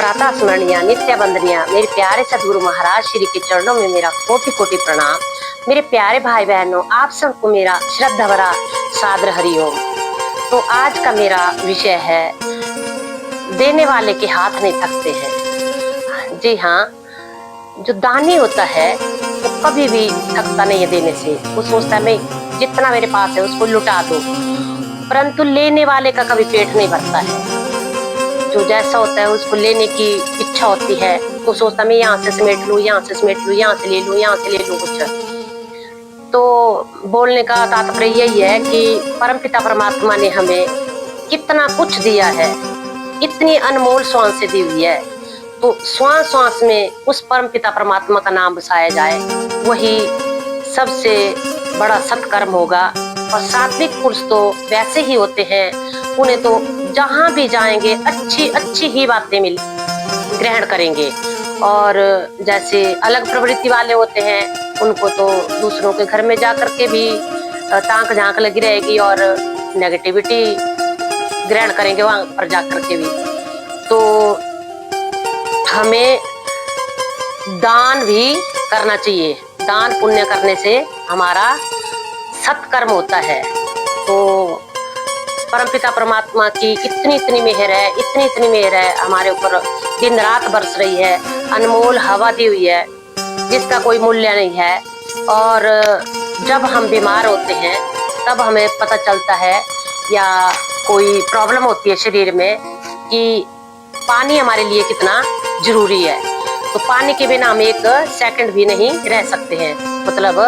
प्रातः स्मरणीय नित्य वंदनीय मेरे प्यारे सदगुरु महाराज श्री के चरणों में मेरा कोटि कोटि प्रणाम। मेरे प्यारे भाई बहनों, आप सबको मेरा श्रद्धा भरा सादर हरिओम। तो आज का मेरा विषय है, देने वाले के हाथ नहीं थकते हैं। जी हाँ, जो दानी होता है वो कभी भी थकता नहीं है देने से। वो सोचता है मैं जितना मेरे पास है उसको लुटा दूं, परंतु लेने वाले का कभी पेट नहीं भरता है। जो जैसा होता है उसको लेने की इच्छा होती है, तो सोचता मैं यहाँ से समेट लूं, यहाँ से समेट लूं, यहाँ से ले लूं, यहाँ से ले लूं कुछ। तो बोलने का तात्पर्य यही है कि परमपिता परमात्मा ने हमें कितना कुछ दिया है, इतनी अनमोल श्वास से दी हुई है। तो श्वास श्वास में उस परमपिता परमात्मा का नाम बसाया जाए, वही सबसे बड़ा सत्कर्म होगा। और सात्विक पुरुष तो वैसे ही होते हैं, उन्हें तो जहां भी जाएंगे अच्छी अच्छी ही बातें ग्रहण करेंगे। और जैसे अलग प्रवृत्ति वाले होते हैं, उनको तो दूसरों के घर में जाकर के भी ताक झांक लगी रहेगी और नेगेटिविटी ग्रहण करेंगे वहां पर जाकर के भी। तो हमें दान भी करना चाहिए। दान पुण्य करने से हमारा सत्कर्म होता है। तो परमपिता परमात्मा की इतनी इतनी मेहर है, इतनी इतनी मेहर है हमारे ऊपर, दिन रात बरस रही है, अनमोल हवा दी हुई है जिसका कोई मूल्य नहीं है। और जब हम बीमार होते हैं तब हमें पता चलता है, या कोई प्रॉब्लम होती है शरीर में, कि पानी हमारे लिए कितना जरूरी है। तो पानी के बिना हम एक सेकंड भी नहीं रह सकते हैं, मतलब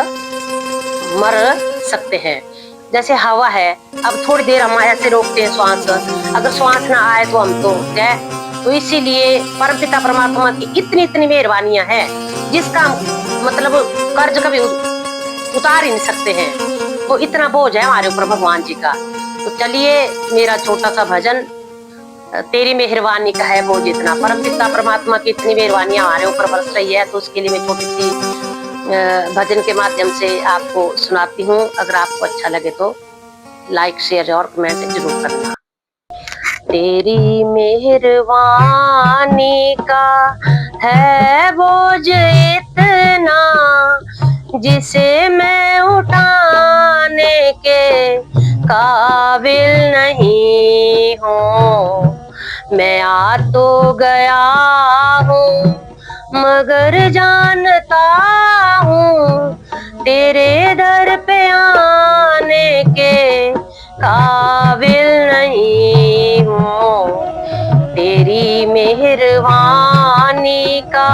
मर सकते हैं। जैसे हवा है, अब थोड़ी देर हम ऐसे रोकते हैं श्वास, अगर श्वास ना आए तो हम तो गए। तो इसीलिए परमपिता परमात्मा की इतनी इतनी मेहरबानियां हैं जिसका हम मतलब कर्ज कभी उतार ही नहीं सकते हैं। तो इतना बोझ है हमारे ऊपर भगवान जी का। तो चलिए, मेरा छोटा सा भजन, तेरी मेहरबानी का है बोझ इतना। परमपिता परमात्मा की इतनी मेहरबानी हमारे ऊपर बरस रही है, तो उसके लिए मैं छोटी सी भजन के माध्यम से आपको सुनाती हूँ। अगर आपको अच्छा लगे तो लाइक, शेयर और कमेंट जरूर करना। तेरी मेहरबानी का है बोझ इतना, जिसे मैं उठाने के काबिल नहीं हूँ। मैं आ तो गया हूँ मगर जानता हूँ तेरे दर पे आने के काबिल नहीं हूँ। तेरी मेहरबानी का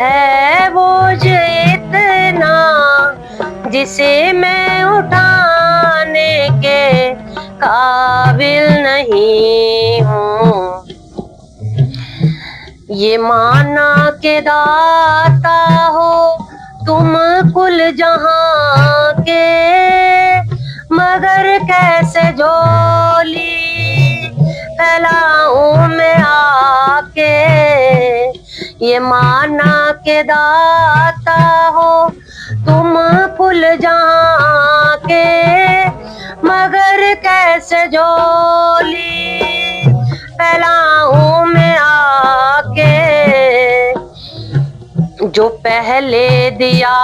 है बोझ इतना, जिसे मैं उठाने के काबिल नहीं हूँ। ये माना के दाता हो तुम कुल जहां के, मगर कैसे झोली फैलाऊं मैं आके। ये माना के दाता हो तुम कुल जहां के, मगर कैसे झोली फैलाऊं मैं आके। जो पहले दिया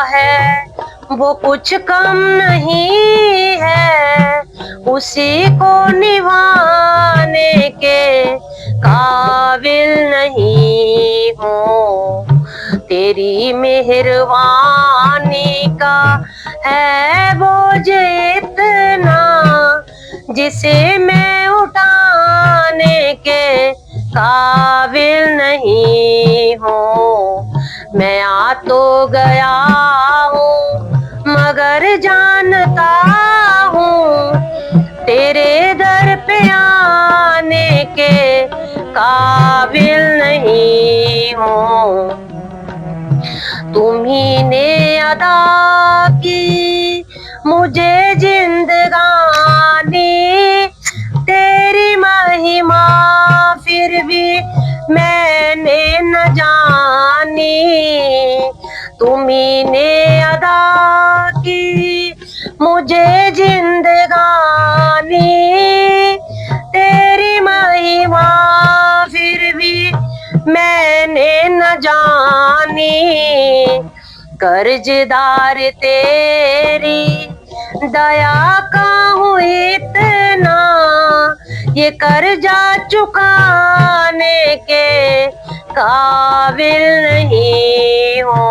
है वो कुछ कम नहीं है, उसी को निभाने के काबिल नहीं हूँ। तेरी मेहरबानी का है बोझ इतना, जिसे मैं उठाने के काबिल नहीं हूँ। मैं आ तो गया हूँ मगर जानता हूँ तेरे दर पे आने के काबिल नहीं हूँ। तुम्ही ने अदा की मुझे जिंदगानी, तेरी महिमा फिर भी मैंने न जानी। तुम्ही ने अदा की मुझे जिंदगानी, तेरी महिमा फिर भी मैंने न जानी कर्जदार तेरी दया का हूँ इतना, ये कर्जा चुकाने के काबिल नहीं हो।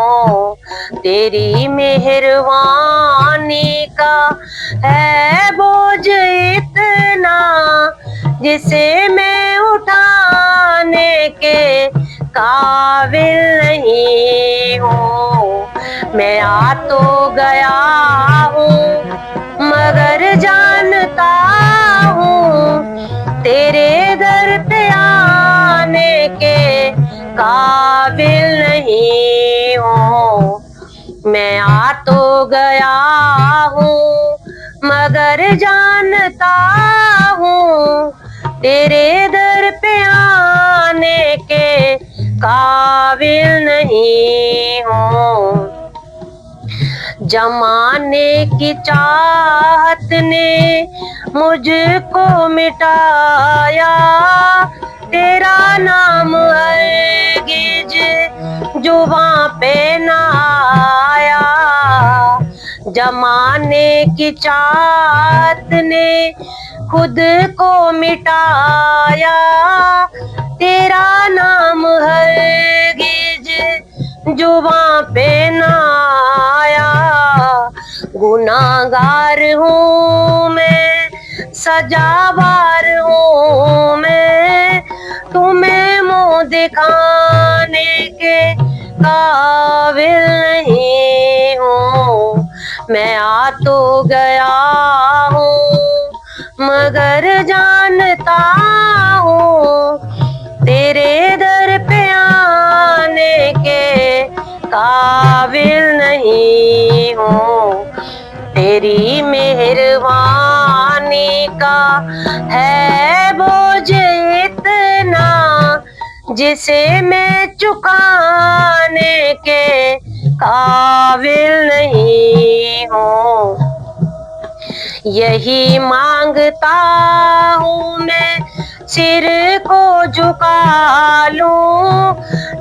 तेरी मेहरबानी का है बोझ इतना, जिसे मैं उठाने के काबिल नहीं हूँ। मैं आ तो गया हूँ मगर जानता हूँ तेरे दर पे आने के काबिल नहीं हूँ। मैं आ तो गया हूँ मगर जानता हूँ तेरे दर पे आने के काबिल नहीं हूँ। जमाने की चाहत ने मुझको मिटाया, तेरा नाम हरगिज जुबां पे ना आया। जमाने की चाहत ने खुद को मिटाया, तेरा नाम हरगिज जुबां पे ना आया। गुनाहगार हूँ मैं, सजावार हूँ मैं, तुम्हें मुँह दिखाने के काबिल नहीं हूँ। मैं आ तो गया हूँ मगर जानता हूँ तेरे दर पे आने के काबिल नहीं हूँ। तेरी मेहरबानी का है बोझ इतना, जिसे मैं चुकाने के काबिल नहीं हूँ। यही मांगता हूँ मैं सिर को झुका लूं,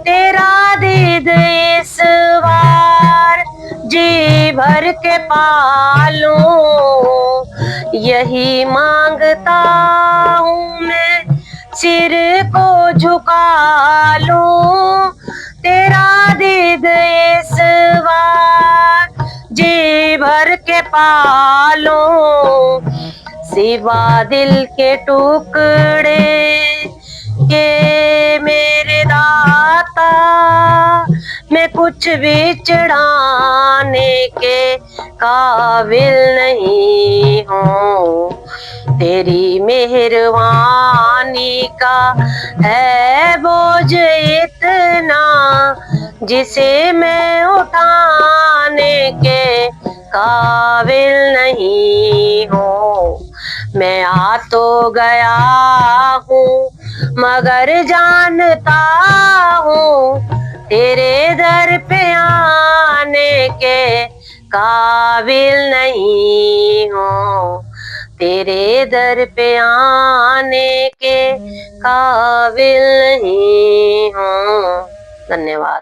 तेरा दीद इस बार जी भर के पालूं। यही मांगता हूँ मैं सिर को झुका लूं, तेरा दीद इस बार जी भर के पालूं। सिवा दिल के टुकड़े के मेरे दाता, मैं कुछ भी चढ़ाने के काबिल नहीं हूँ। तेरी मेहरबानी का है बोझ इतना, जिसे मैं उठाने के काबिल नहीं हूँ। मैं आ तो गया हूँ मगर जानता हूँ तेरे दर पे आने के काबिल नहीं हूँ। तेरे दर पे आने के काबिल नहीं हूँ। धन्यवाद।